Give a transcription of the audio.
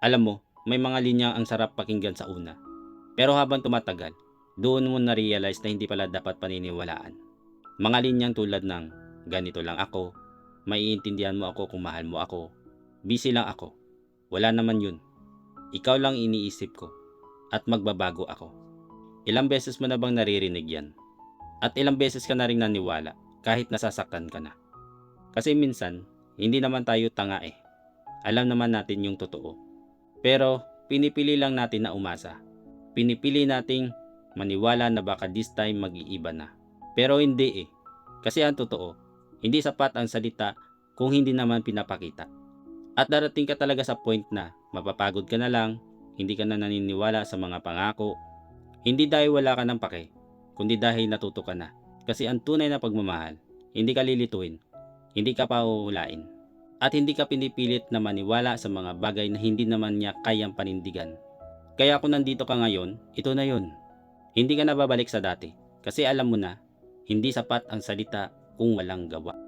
Alam mo, may mga linyang ang sarap pakinggan sa una. Pero habang tumatagal, doon mo na-realize na hindi pala dapat paniniwalaan. Mga linyang tulad ng, ganito lang ako, maiintindihan mo ako kung mahal mo ako, busy lang ako, wala naman yun, ikaw lang iniisip ko, at magbabago ako. Ilang beses mo na bang naririnig yan? At ilang beses ka na rin naniwala kahit nasasaktan ka na? Kasi minsan, hindi naman tayo tanga eh. Alam naman natin yung totoo. Pero pinipili lang natin na umasa. Pinipili nating maniwala na baka this time mag-iiba na. Pero hindi eh. Kasi ang totoo, hindi sapat ang salita kung hindi naman pinapakita. At darating ka talaga sa point na mapapagod ka na lang, hindi ka na naniniwala sa mga pangako. Hindi dahil wala ka ng pake, kundi dahil natuto ka na. Kasi ang tunay na pagmamahal, hindi ka lilituin, hindi ka pahuhulain. At hindi ka pinipilit na maniwala sa mga bagay na hindi naman niya kayang panindigan. Kaya kung nandito ka ngayon, ito na yun. Hindi ka na babalik sa dati kasi alam mo na, hindi sapat ang salita kung walang gawa.